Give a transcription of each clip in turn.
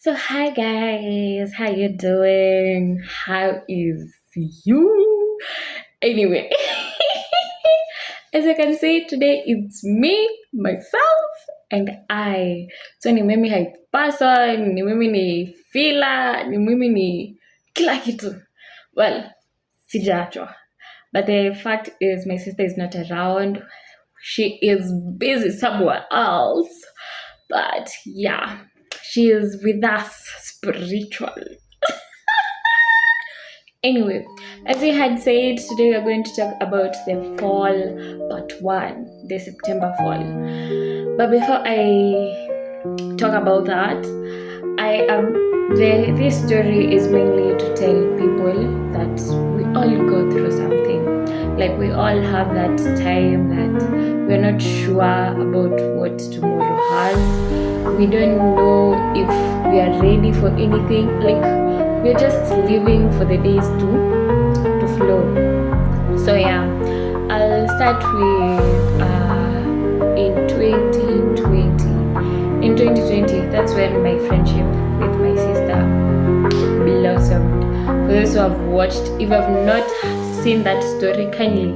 So hi guys, how you doing? How is you? Anyway, as you can see today it's me, myself and I. So ni mimi hype person, ni mimi ni fila, ni mimi ni kila kitu. Well, sijaachwa. But the fact is my sister is not around. She is busy somewhere else. But yeah, she is with us spiritually. Anyway, as we had said, today we are going to talk about the fall part 1, the September fall. But before I talk about that, this story is mainly to tell people that we all go through something. Like we all have that time that we're not sure about what tomorrow has. We don't know if we are ready for anything. Like we're just living for the days to flow. So yeah, I'll start with in 2020. In 2020, that's when my friendship with my sister blossomed. For those who have watched, if you have not seen that story, kindly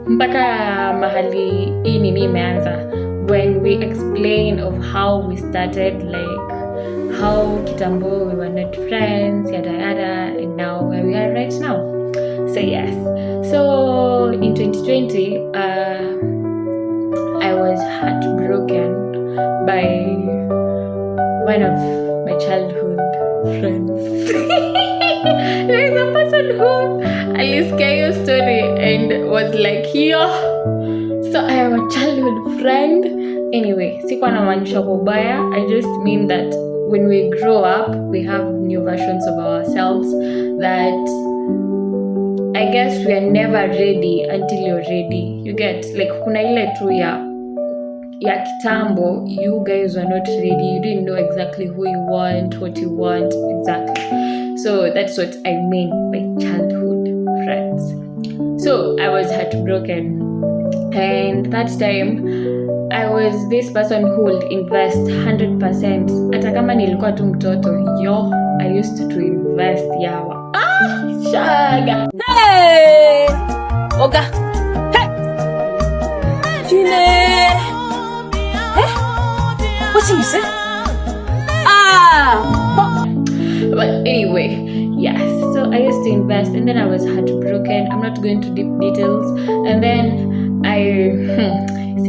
mpaka mahali hii nini imeanza, when we explain of how we started, like how kitambo we were not friends, yada yada, and now where we are right now. So yes, so in 2020 I was heartbroken by one of my childhood friends. There is a person who alisikia your story and was like, yo, so I am a childhood friend. Anyway, sikuwa namaanisha kwa ubaya. I just mean that when we grow up, we have new versions of ourselves that I guess we are never ready until you're ready. You get, like kuna ile tu ya kitambo, you guys were not ready. You didn't know exactly who you want, what you want, exactly. So that's what I mean by childhood friends. So I was heartbroken. And that time, I was this person who would invest 100%. Hata kama nilikuwa tu mtoto, I used to invest yawa. Shaga! Hey! Oga! Hey! Gine! What did you say? But anyway, yes, so I used to invest and then I was heartbroken. I'm not going to deep details. And then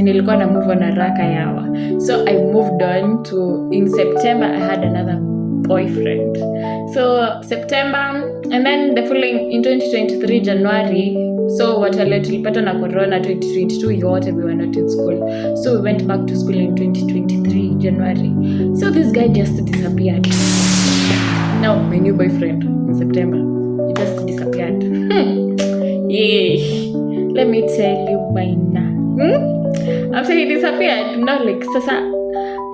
nilikuwa na move on haraka yawa. So I moved on to, in September, I had another boyfriend. So September, and then the following, in 2023 January, so wale tulipata na corona 2022 yote, we were not in school. So we went back to school in 2023 January. So this guy just disappeared. Now my new boyfriend in September, he just disappeared. Yeah, let me tell you by now. After he disappeared, not like sasa,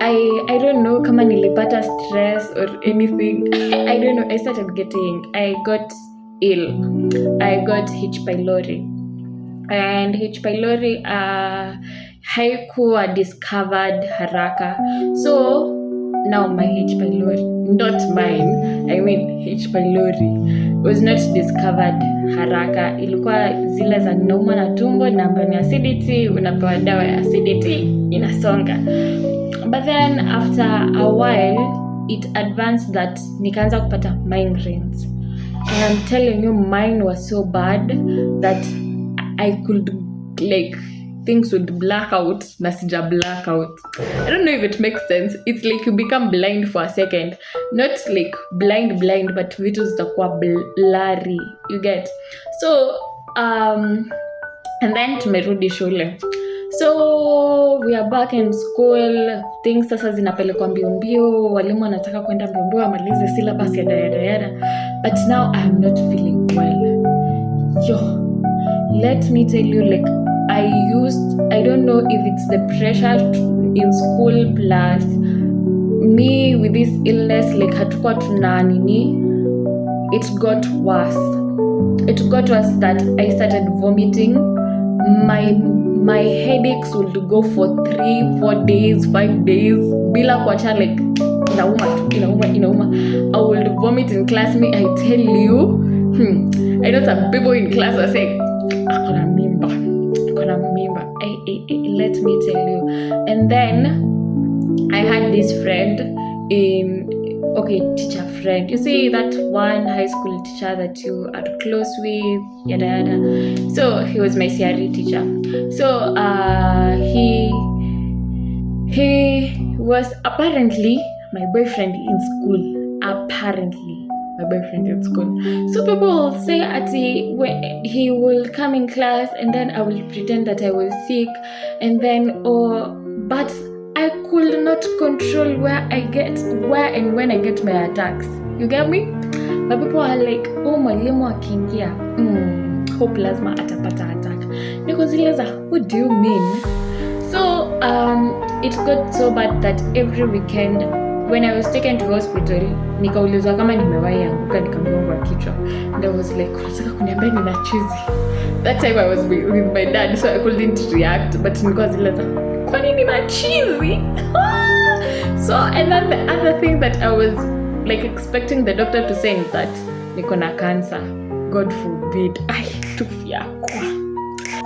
I don't know kama nilipata stress or anything. I don't know. I got ill. I got H. pylori. And H. pylori haikuwa discovered haraka. So now my H. pylori, not mine, I mean H. pylori was not discovered haraka. Ilikuwa zile za nauma na tumbo na ambayo ni acidity, unapewa dawa ya acidity, inasonga. But then after a while, it advanced that nikaanza kupata migraines. And I'm telling you, mine was so bad that I could, like, things would black out, na sija black out. I don't know if it makes sense. It's like you become blind for a second. Not like blind, but vitu zitakuwa blurry. You get? So, and then tumerudi shule. So we are back in school. Things sasa zinapelekwa mbio, walimu wanataka kwenda mbio amalize syllabus yada. But now I am not feeling well. Let me tell you, like I don't know if it's the pressure in school plus me with this illness, like hatukuwa tuna nini, it got worse that I started vomiting. my headaches would go for 3-4 days, 5 days bila kuacha, like inauma. I would vomit in class. I tell you, I know some people in class are saying akona mimba. Let me tell you. And then I had this friend teacher friend. You see that one high school teacher that you are close with, yada yada. So he was my CRE teacher. So he was apparently my boyfriend in school. So people will say he will come in class, and then I will pretend that I was sick, and then but I could not control where and when I get my attacks. You get me? But people are like, oh, mwalimu akiingia, hope lazima atapata attack. Because what do you mean? So it got so bad that every weekend when I was taken to hospital, nikaulizwa kama nimewahi anguka nikamgongwa kichwa. And I was like, unataka kuniambia nina chizi? That time I was with my dad, so I couldn't react, but nilikuwa zileza, kwa nini na chizi? So, and then the other thing that I was like expecting the doctor to say is that niko na cancer. God forbid. I tufia kwa.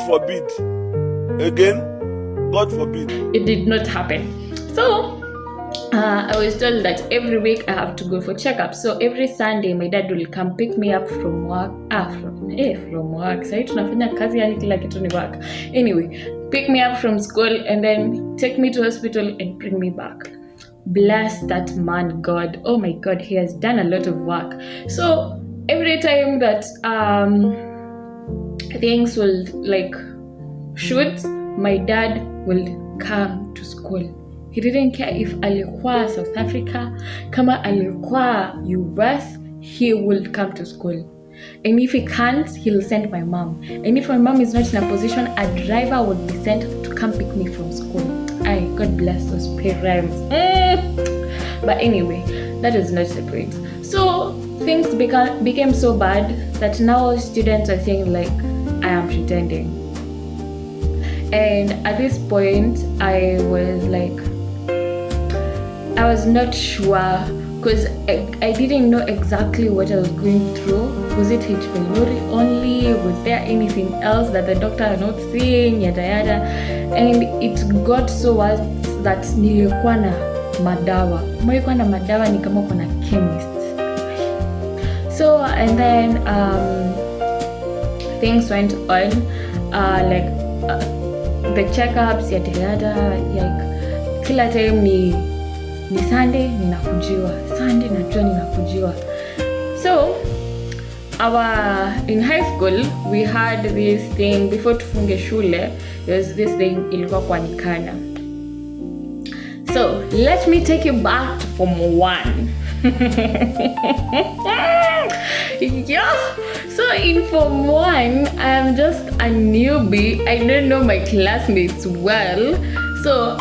Forbid. Again, God forbid. It did not happen. So, I was told that every week I have to go for checkups. So every Sunday my dad will come pick me up from work. From work. Sasa tunafanya kazi, yani kila kitu ni work. Anyway, pick me up from school and then take me to hospital and bring me back. Bless that man, God. Oh my God, he has done a lot of work. So every time that things will like shoot, my dad will come to school. He didn't care if alikuwa South Africa, kama alikuwa US, he will come to school. And if he can't, he'll send my mom. And if my mom is not in a position, a driver would be sent to come pick me from school. God bless those parents. But anyway, that is not the point. So things became so bad that now students are saying like, I am pretending. And at this point, I was not sure because I didn't know exactly what I was going through. Was it H. pylori only? Was there anything else that the doctor are not seeing? Yada yada. And it got so worse that nilikuwa na madawa. Nilikuwa na madawa ni kama kuna chemist. So and then things went on the checkups yada yada, like kila time ni Sunday ninakujiwa. So in high school we had this thing before tufunge shule. There was this thing ilikuwa kuanikana. So let me take you back to Form 1. Yeah. So in Form 1 I'm just a newbie. I don't know my classmates well. So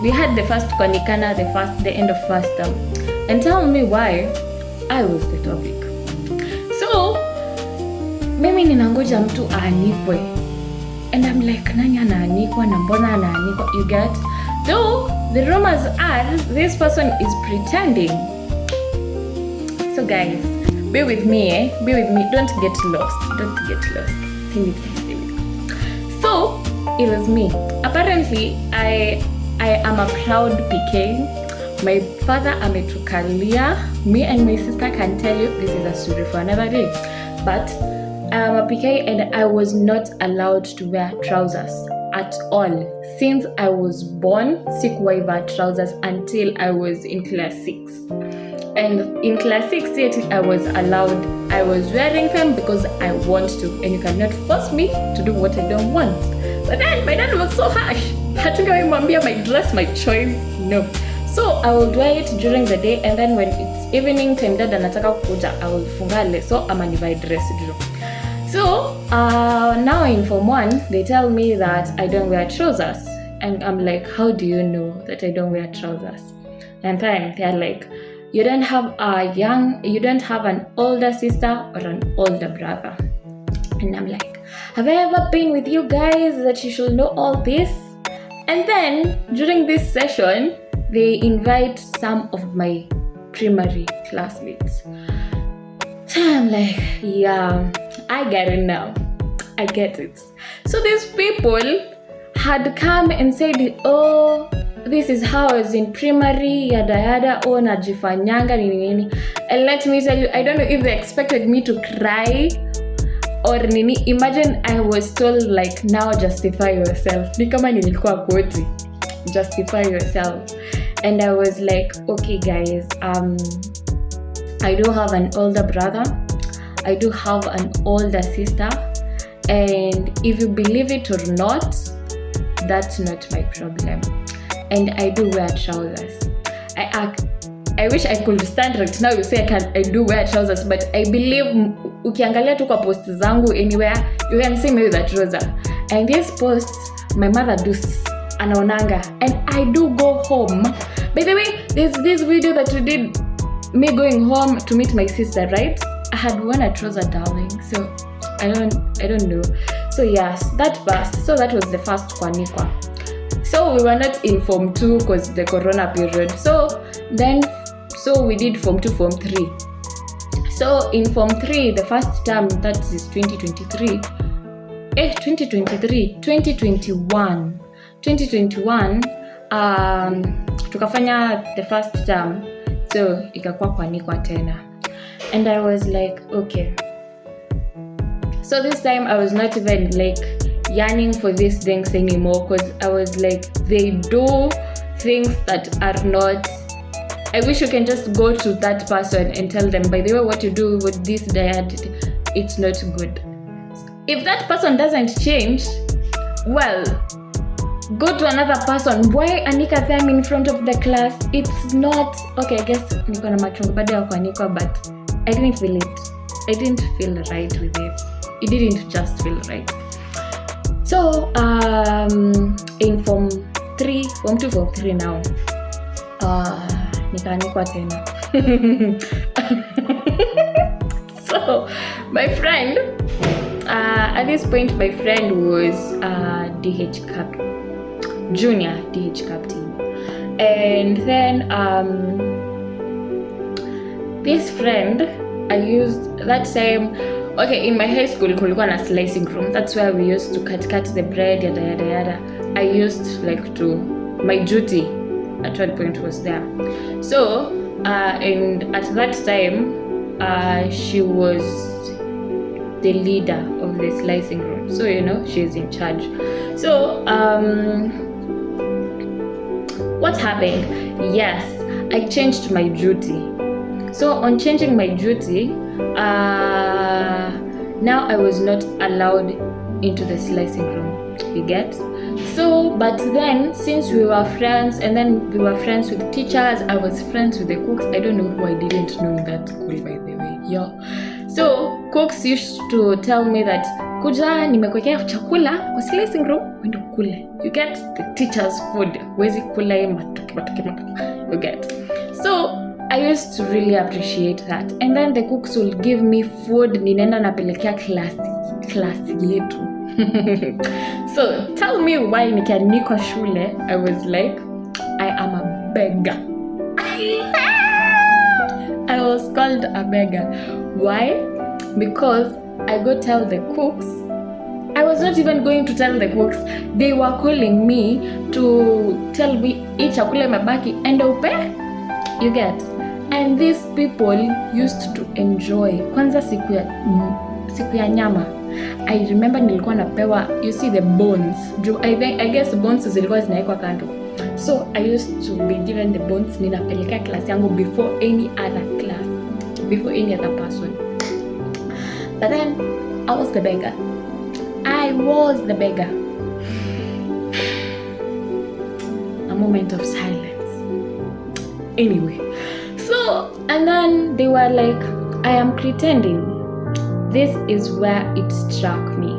we had the first kuanikana, the end of first term. And tell me why I was the topic. So mimi ninangoja mtu aanikwe. And I'm like, nani anaanikwa na mbona anaanikwa? You get? Though the rumors are this person is pretending. So guys, be with me, Be with me. Don't get lost. Stay with me. So it was me. Apparently I am a proud PK. My father ametukalia. Me and my sister can tell you this is a story for another day. But I am a PK and I was not allowed to wear trousers at all. Since I was born, sikuwahi vaa trousers until I was in class 6. And in class 6, I was allowed. I was wearing them because I want to. And you cannot force me to do what I don't want. But then my dad was so harsh. Hatungemwambia my dress, my choice. No. So I would wear it during the day, and then when it's evening time, dad anataka kukuja, I will funga leso ama nivae dress juu. So now in Form 1, they tell me that I don't wear trousers. And I'm like, how do you know that I don't wear trousers? And then they're like, you don't have an older sister or an older brother. And I'm like, Have I ever been with you guys that you should know all this? And then during this session, they invite some of my primary classmates. So I'm like, yeah, I get it now. I get it. So these people had come and said, oh, this is how I was in primary, yada yada, oh, najifanyanga, nini. And let me tell you, I don't know if they expected me to cry or nini. Imagine I was told like, now justify yourself. Ni kama nilikuwa koti, justify yourself. And I was like, okay guys, I do have an older brother, I do have an older sister, and if you believe it or not, that's not my problem. And I do wear trousers. I wish I could stand right now. You say I do wear trousers, but I believe ukiangalia tu kwa posts zangu anywhere, you can see me with a trouser. And these posts, my mother does anaonanga, and I do go home. By the way, there's this video that we did, me going home to meet my sister, right? I had worn a trouser, darling. So I don't know. So yes, that passed. So that was the first kwanikwa. So we were not in Form 2 because the corona period. So we did Form 2, Form 3. So in Form 3, the first term, that is 2021, tukafanya the first term. So ikakuwa kwanikwa tena. And I was like, okay. So this time I was not even like yearning for these things anymore, because I was like, they do things that are not, I wish you can just go to that person and tell them, by the way, what you do with this diet, it's not good. If that person doesn't change, well, go to another person. Why anika them in front of the class? It's not okay. I guess niko na machungu baada ya kuanikwa, but I didn't feel it. I didn't feel right with it. It didn't just feel right. So in Form 3, Form 2, Form 3 now, nikaanikwa tena. So my friend, at this point, my friend was DH captain. Junior DH captain, and then this friend I used that time. Okay, in my high school kulikuwa na slicing room. That's where we used to cut the bread, yada yada yada. I used like to, my duty at one point was there. So and at that time she was the leader of the slicing room, so you know she's in charge. So what happened? Yes, I changed my duty. So on changing my duty, now I was not allowed into the slicing room. You get? So, but then since we were friends, and then we were friends with teachers, I was friends with the cooks. I don't know who I didn't know in that school, by the way. Yeah. So cooks used to tell me that, kuja nimekuwekea chakula kwa slicing room, wende kule. You get the teacher's food. Wezi kula matoke. You get. So I used to really appreciate that. And then the cooks will give me food, ninaenda napelekea class yetu. So tell me why nikianikwa shule, I was like, I am a beggar. I was called a beggar. Why? Because I go tell the cooks. I was not even going to tell the cooks. They were calling me to tell me hii chakula imebaki enda upe. You get? And these people used to enjoy. Kwanza siku ya nyama. I remember nilikuwa napewa, you see the bones. I guess bones zilikuwa zinaekwa kando. So I used to be given the bones, ninapeleka class yangu before any other class, before any other person. But then I was the beggar. I was the beggar. A moment of silence. Anyway, so and then they were like, I am pretending. This is where it struck me.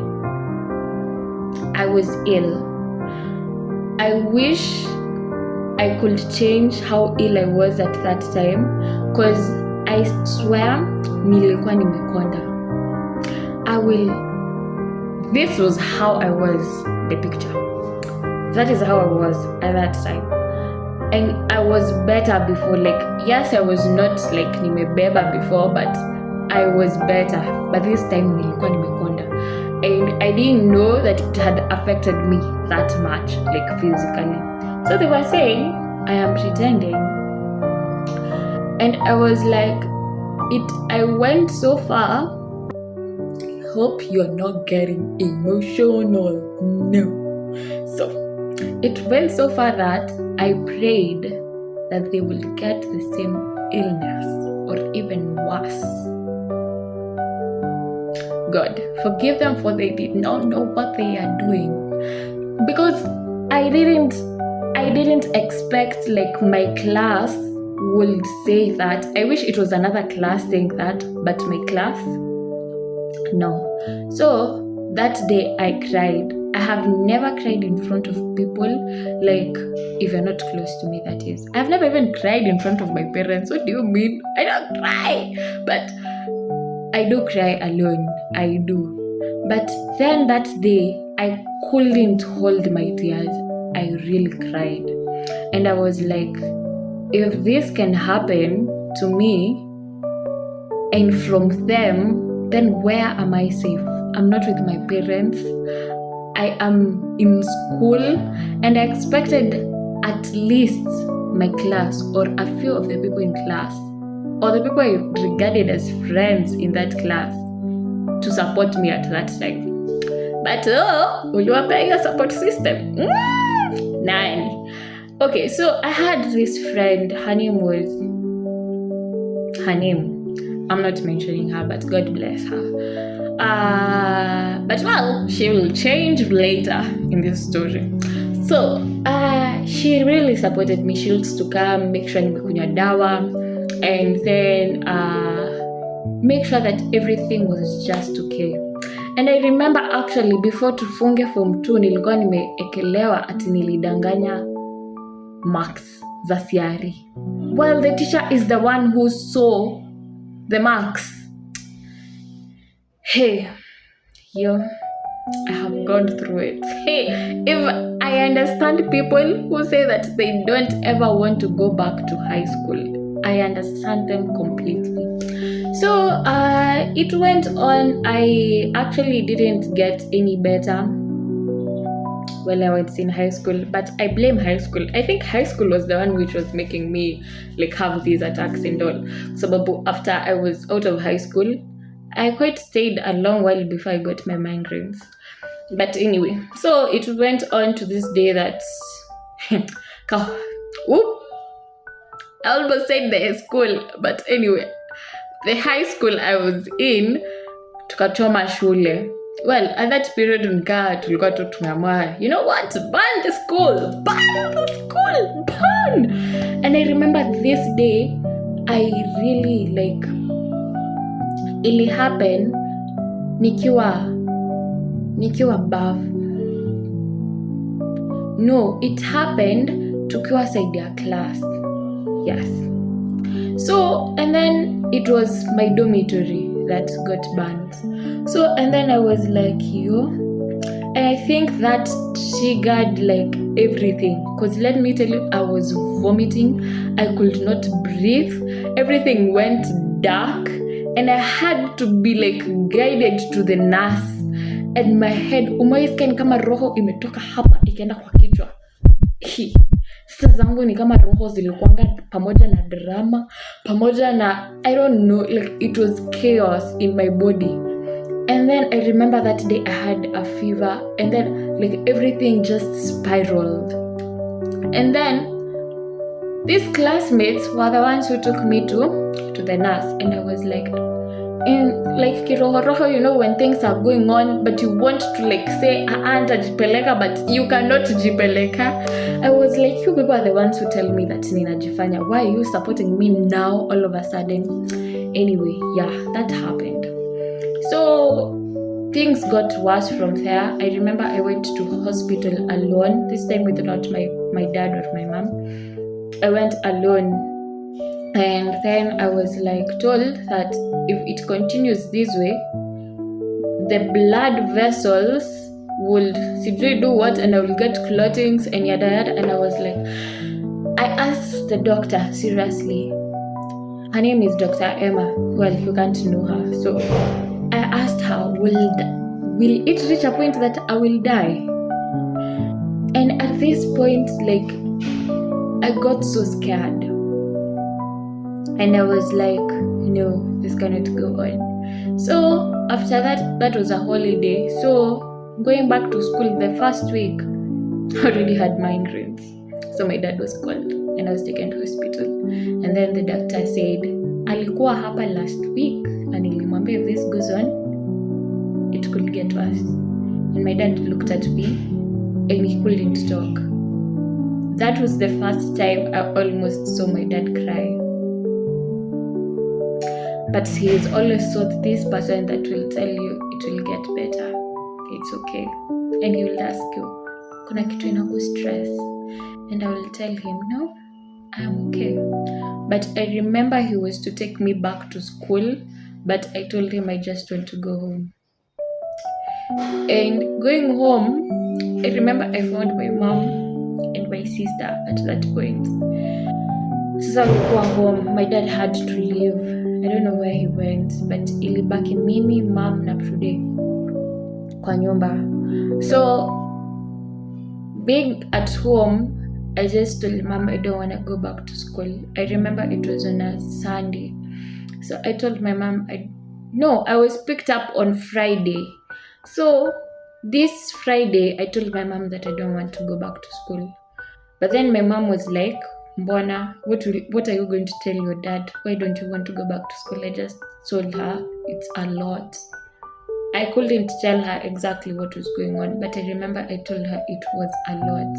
I was ill. I wish I could change how ill I was at that time, because I swear nilikuwa nimekonda. I will this was how I was, the picture. That is how I was at that time. And I was better before. Like, yes, I was not like nimebeba before, but I was better. But this time nilikuwa nimekonda. And I didn't know that it had affected me that much, like physically. So they were saying I am pretending. And I was like, I went so far. Hope you're not getting emotional. No. So it went so far that I prayed that they will get the same illness or even worse. God, forgive them, for they did not know what they are doing. Because I didn't expect like my class would say that. I wish it was another class saying that, but my class, no. So that day I cried. I have never cried in front of people, like if you're not close to me, that is. I've never even cried in front of my parents. What do you mean? I don't cry. But I do cry alone. I do. But then that day, I couldn't hold my tears. I really cried. And I was like, if this can happen to me and from them, then where am I safe? I'm not with my parents. I am in school, and I expected at least my class or a few of the people in class or the people I regarded as friends in that class to support me at that time. But uliwapea your support system. Nani? Okay, so I had this friend. Her name, I'm not mentioning her, but God bless her. But well, she will change later in this story. So she really supported me. She used to come, make sure nimekunywa dawa, and then make sure that everything was just okay. And I remember actually before tufunge form 2 nilikuwa nimeekelewa ati nilidanganya marks za CRE. Well, the teacher is the one who saw the marks. Hey, I have gone through it. Hey, if I understand people who say that they don't ever want to go back to high school, I understand them completely. So it went on. I actually didn't get any better while I was in high school, but I blame high school. I think high school was the one which was making me like have these attacks and all. So after I was out of high school, I quite stayed a long while before I got my migraines. But anyway, so it went on to this day that I almost said the school, but anyway, the high school I was in, tukachoma shule. Well, at that period tulikuwa tu tumeamua, you know what, ban the school. And I remember this day, I really like, ili happen nikiwa bafu. No, it happened tukiwa side ya class. Yes. So, and then it was my dormitory that got banned. So, and then I was like, and I think that triggered like everything. Because let me tell you, I was vomiting. I could not breathe. Everything went dark. And I had to be like guided to the nurse. And my head, umaisikia ni kama roho imetoka hapa ikaenda kwa kichwa. Sasa zangu ni kama roho zilikuanga pamoja na drama, pamoja na, I don't know, like it was chaos in my body. And then I remember that day I had a fever, and then like everything just spiraled. And then these classmates were the ones who took me to the nurse, and I was like, in like kiroho, you know, when things are going on but you want to like say jipeleka, but you cannot jipeleka. I was like, you people are the ones who tell me that ninajifanya. Why are you supporting me now all of a sudden? Anyway, yeah, that happened. So things got worse from there. I remember I went to hospital alone, this time without my dad or my mom. I went alone. And then I was like told that if it continues this way, the blood vessels would do what, and I will get clottings and yada yada. And I was like, I asked the doctor, seriously, her name is Dr. Emma. Well, you can't know her. So I asked her, will it reach a point that I will die? And at this point, like, I got so scared. And I was like, no, this cannot go on. So after that was a holiday. So going back to school, the first week, I already had migraines. So my dad was called and I was taken to hospital. And then the doctor said, alikuwa hapa last week na nilimwambia if this goes on, it could get worse. And my dad looked at me and he couldn't talk. That was the first time I almost saw my dad cry. But he is always this person that will tell you it will get better. It's okay. And he will ask you, kuna kitu inaku stress? And I will tell him, no, I am okay. But I remember he was to take me back to school, but I told him I just want to go home. And going home, I remember I found my mom and my sister at that point. Sasa alikuwa home, my dad had to leave. I don't know where he went, but ilibaki mimi, mom na Prude kwa nyumba. So being at home, I just told mom I don't want to go back to school. I remember it was on a Sunday. So I told my mom, I was picked up on Friday. So this Friday, I told my mom that I don't want to go back to school. But then my mom was like, Mbona, what are you going to tell your dad? Why don't you want to go back to school? I just told her it's a lot. I couldn't tell her exactly what was going on, but I remember I told her it was a lot.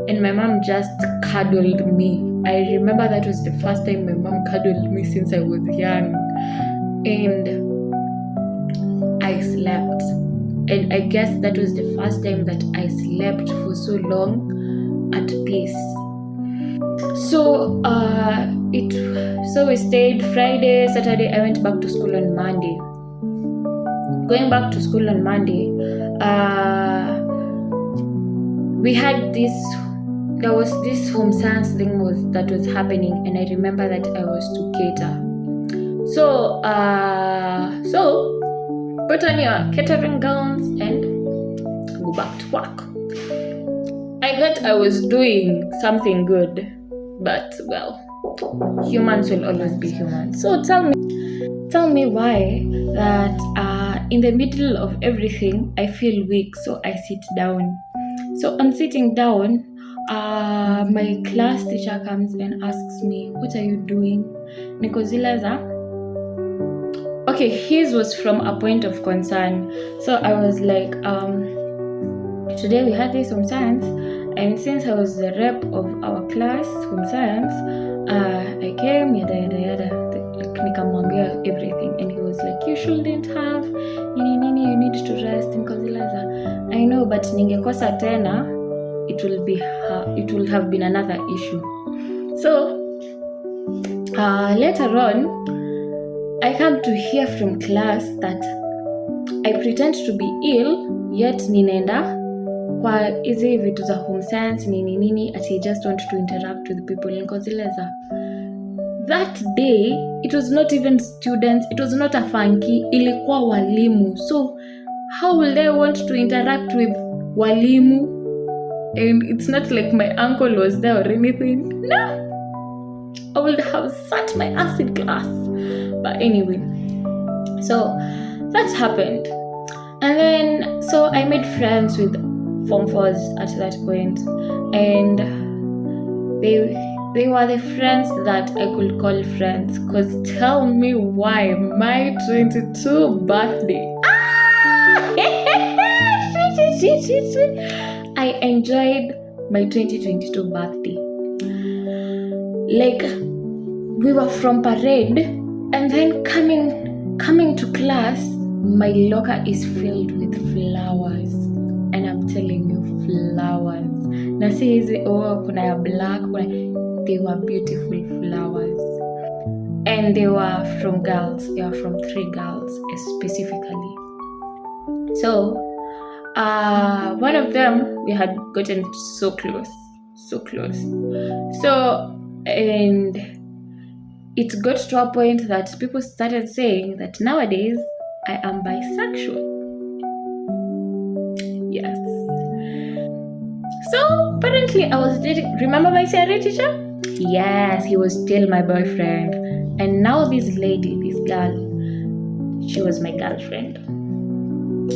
And my mom just cuddled me. I remember that was the first time my mom cuddled me since I was young. And I slept. And I guess that was the first time that I slept for so long at peace. So we stayed Friday, Saturday. I went back to school on Monday. Going back to school on Monday, there was this home science thing that was happening, and I remember that I was to cater. So put on your catering gowns and go back to work. I thought I was doing something good, but well, humans will always be humans. So tell me why that in the middle of everything I feel weak, so I sit down. So on sitting down, my class teacher comes and asks me, what are you doing? Nicozilaza. Okay, his was from a point of concern. So I was like, today we had this home science, and since I was the rep of our class home science, I came yada nikamwambia everything, and he was like, you shouldn't have nini, you need to rest. Nicozilaza, I know, but ningekosa tena it will have been another issue. So later on I come to hear from class that I pretend to be ill, yet ninaenda kwa hizi vitu za home science nini ati I just want to interact with people. Nicozilaza, that day it was not even students, it was not a funky, ilikuwa walimu. So how will they want to interact with walimu? And it's not like my uncle was there or anything. No, I would have sat my ass in class. But anyway, so that's happened. And then, so I made friends with Form 4s at that point. And they were the friends that I could call friends. Because tell me why my 22 birthday. I enjoyed my 2022 birthday. Like, we were from parade, and then coming to class, my locker is filled with flowers. And I'm telling you, flowers. Na si hizi kuna ya black, they were beautiful flowers. And they were from girls. They were from 3 girls specifically. So one of them, we had gotten so close. So, and it got to a point that people started saying that nowadays I am bisexual. Yes. So apparently I was dating, remember my CRA teacher? Yes, he was still my boyfriend. And now this lady, this girl, she was my girlfriend.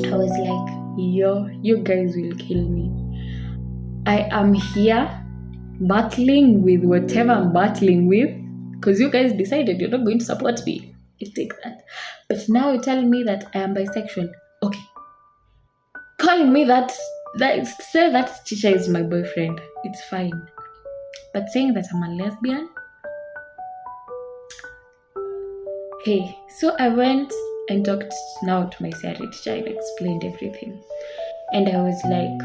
I was like, yo, you guys will kill me. I am here battling with whatever I'm battling with, because you guys decided you're not going to support me. You take that. But now you tell me that I am bisexual. Okay. Calling me that say that teacher is my boyfriend. It's fine. But saying that I'm a lesbian? Hey, so I went and talked now to my CRA teacher and explained everything. And I was like,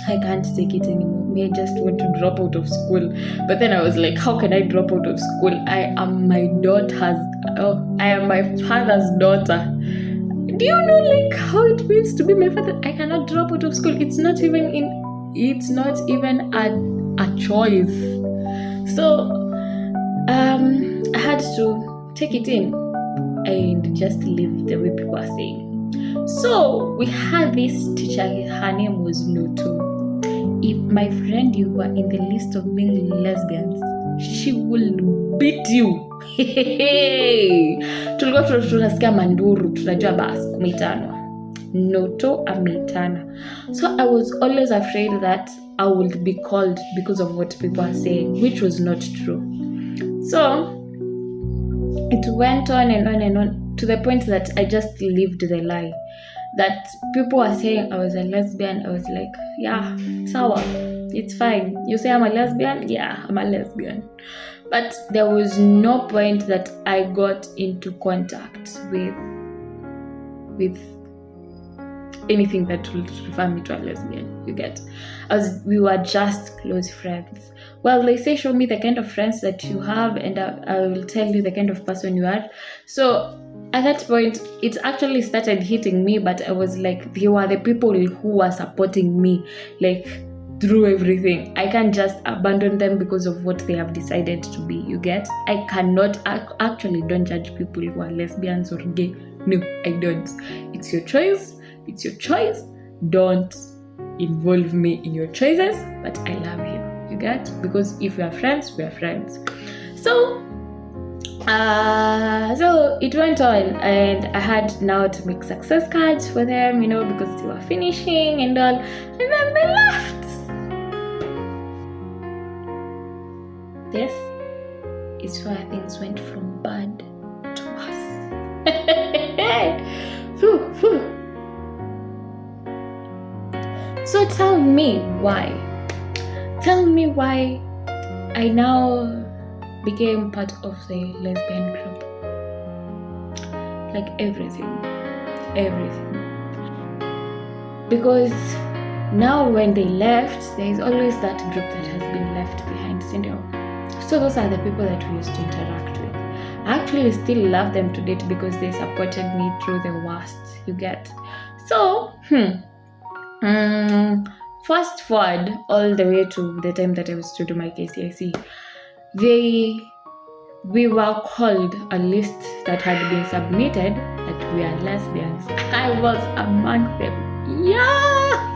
I can't take it anymore. I just want to drop out of school. But then I was like, how can I drop out of school? I am my father's daughter. Do you know like how it means to be my father? I cannot drop out of school. It's not even a choice. So I had to take it in and just live the way people are saying. So we had this teacher, her name was Noto. If my friend you were in the list of being lesbians, she will beat you. Tulikuwa tunasikia manduru, tunajua basi kumeitanwa. Noto ameitana. So I was always afraid that I would be called because of what people are saying, which was not true. So it went on and on and on to the point that I just lived the lie. That people were saying I was a lesbian. I was like, yeah, sawa, it's fine. You say I'm a lesbian? Yeah, I'm a lesbian. But there was no point that I got into contact with anything that would refer me to a lesbian. You get? We were just close friends. Well, they say show me the kind of friends that you have and I will tell you the kind of person you are. So at that point, it actually started hitting me, but I was like, they were the people who were supporting me, like, through everything. I can't just abandon them because of what they have decided to be, you get? I cannot, actually don't judge people who are lesbians or gay. No, I don't. It's your choice. Don't involve me in your choices, but I love you, you get? Because if we are friends, we are friends. So it went on, and I had now to make success cards for them, because they were finishing and all, and then they left. This is where things went from bad to worse. So tell me why I now became part of the lesbian group. Like everything. Because now when they left, there is always that group that has been left behind, So those are the people that we used to interact with. I actually still love them to date because they supported me through the worst, you get. So, fast forward all the way to the time that I was to do my KCSE. We were called a list that had been submitted that we are lesbians. I was among them. Yeah.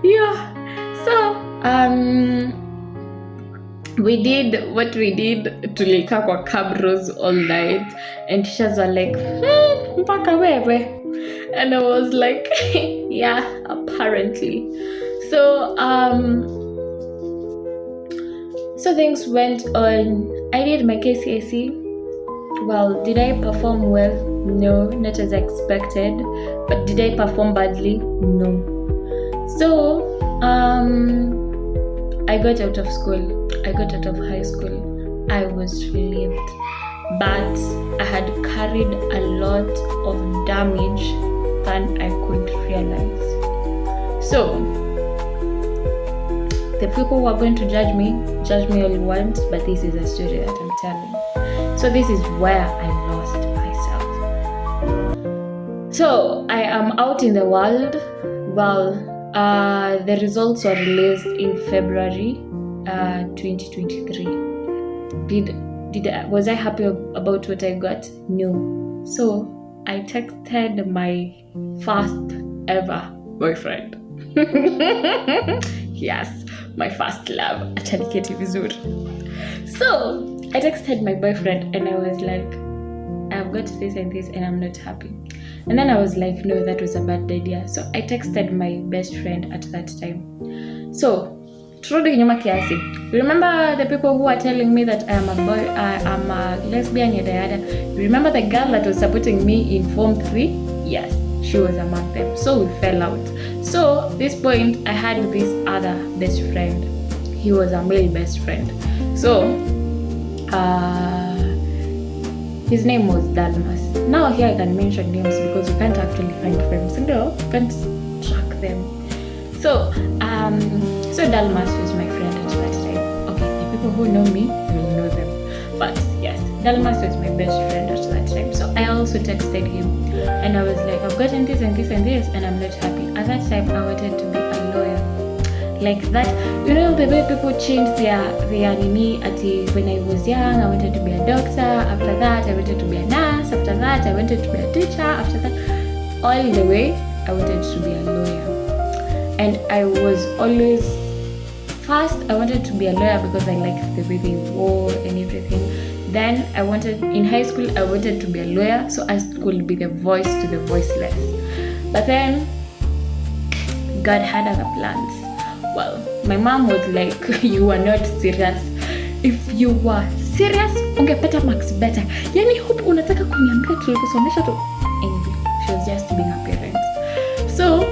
Yeah. So we did what we did, tulika kwa cabros all night, and teachers were like, mpaka wewe. And I was like, yeah, apparently. So things went on. I did my KCSE. Well, did I perform well? No, not as expected. But did I perform badly? No. So, I got out of school. I got out of high school. I was relieved. But I had carried a lot of damage than I could realize. So, the people who are going to judge me all you want, but this is a story that I'm telling. So this is where I lost myself. So I am out in the world. Well, the results were released in February 2023. Was I happy about what I got? No. So I texted my first ever boyfriend. Yes, my first love. Acha niketi vizuri. So I texted my boyfriend and I was like, I've got this and this and I'm not happy. And then I was like, no, that was a bad idea. So I texted my best friend at that time. So turudi nyuma kiasi. Remember the people who were telling me that I am a lesbian, yada yada. Remember the girl that was supporting me in Form 3? Yes, she was among them. So we fell out. So this point I had this other best friend. He was a male best friend. So his name was Dalmas. Now here I can mention names because you can't actually find friends. No, you can't track them. So Dalmas was my friend at that time. Okay, the people who know me will know them. But yes, Dalmas was my best friend at that time. So I also texted him and I was like, I've gotten this and this and this and I'm not happy. At that time I wanted to be a lawyer. Like that, you know, the way people change their nini. When I was young, I wanted to be a doctor. After that, I wanted to be a nurse. After that, I wanted to be a teacher. After that, all the way, I wanted to be a lawyer. And I was always first. I wanted to be a lawyer because I liked the way they wore and everything. Then in high school, I wanted to be a lawyer so I could be the voice to the voiceless. But then God had other plans. Well, my mom was like, you are not serious. If you were serious, ungepata marks better. Yani hope unataka kuniambia tulikusomesha tu. Anyway, she was just being a parent. So,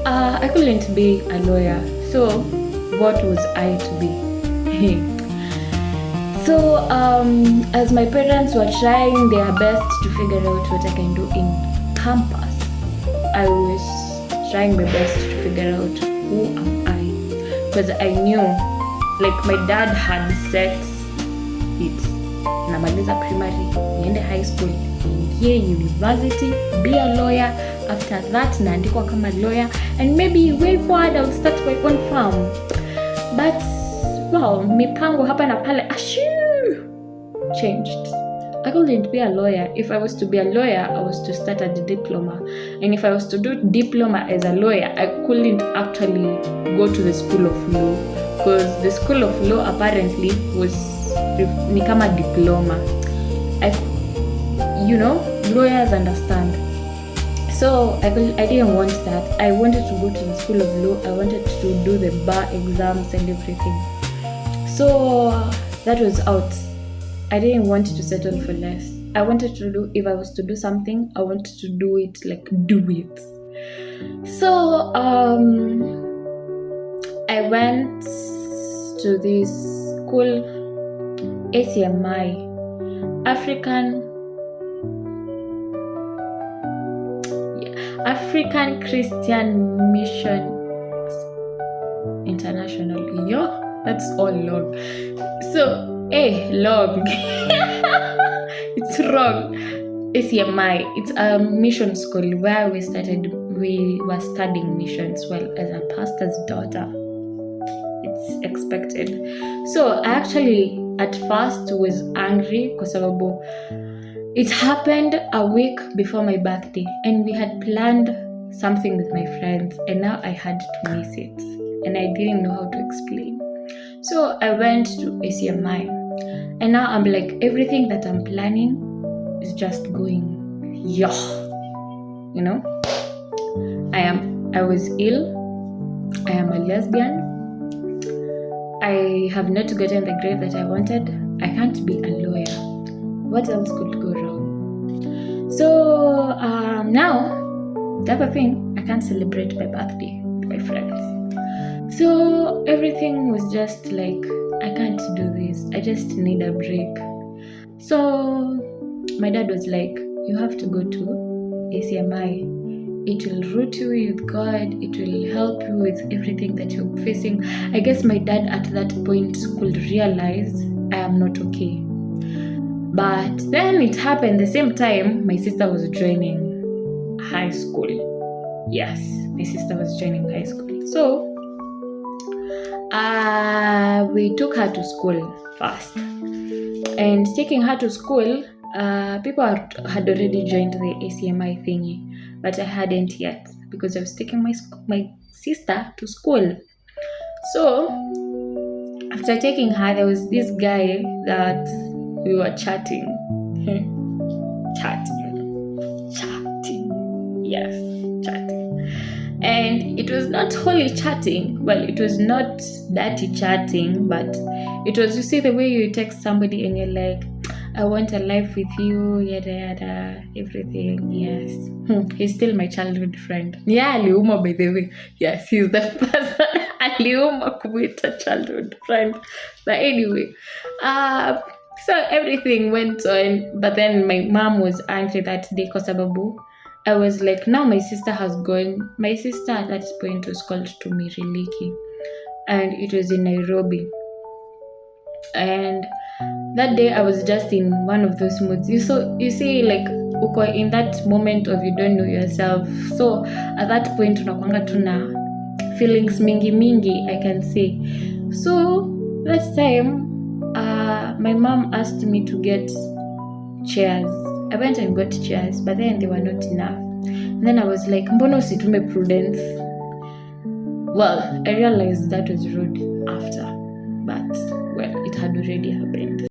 I couldn't be a lawyer. So, what was I to be? So, as my parents were trying their best to figure out what I can do in campus, I was trying my best to figure out who am I. Because I knew, like my dad had set it. Namaliza primary, niende high school, niingie university, be a lawyer. After that, naandikwa kama lawyer, and maybe way forward I'll start my own farm. But wow, mipango hapa na pale changed. I couldn't be a lawyer. If I was to be a lawyer, I was to start at the diploma. And if I was to do diploma as a lawyer, I couldn't actually go to the school of law. Because the school of law apparently was ni kama diploma. Lawyers understand. So I didn't want that. I wanted to go to the school of law. I wanted to do the bar exams and everything. So that was out. I didn't want to settle for less. I wanted to do, if I was to do something, I wanted to do it, like do it. So I went to this school, ACMI, African Christian Mission International. Yo, that's all long. So long. It's wrong. ACMI. It's a mission school where we were studying missions. Well, as a pastor's daughter, it's expected. So I actually at first was angry because it happened a week before my birthday and we had planned something with my friends and now I had to miss it and I didn't know how to explain. So I went to ACMI and now I'm like, everything that I'm planning is just going, I was ill, I am a lesbian, I have not gotten the grade that I wanted, I can't be a lawyer. What else could go wrong? So now, the other thing, I can't celebrate my birthday with my friends. So everything was just like, I can't do this. I just need a break. So my dad was like, you have to go to ACMI. It will root you with God. It will help you with everything that you're facing. I guess my dad at that point could realize I am not okay. But then it happened the same time my sister was joining high school. Yes, my sister was joining high school. So we took her to school first. And taking her to school, people had already joined the ACMI thingy, but I hadn't yet because I was taking my sister to school. So after taking her, there was this guy that we were chatting. Yes, chatting. And it was not wholly chatting. Well, it was not dirty chatting, but it was, you see, the way you text somebody and you're like, I want a life with you, yada yada, everything. Yes. He's still my childhood friend. Yeah, Aliuma, by the way. Yes, he's the person. Aliuma Kumita childhood friend. But anyway, so everything went on. But then my mom was angry that day because Sababu, I was like, now my sister has gone. My sister at that point was called to Miriliki, and it was in Nairobi. And that day I was just in one of those moods. You see, like, uko in that moment of you don't know yourself. So at that point unakwanga tuna feelings mingi, I can say. So that time, my mom asked me to get chairs. I went and got chairs, but then they were not enough. And then I was like, mbono usitume Prudence. Well, I realized that was rude after, but well, it had already happened.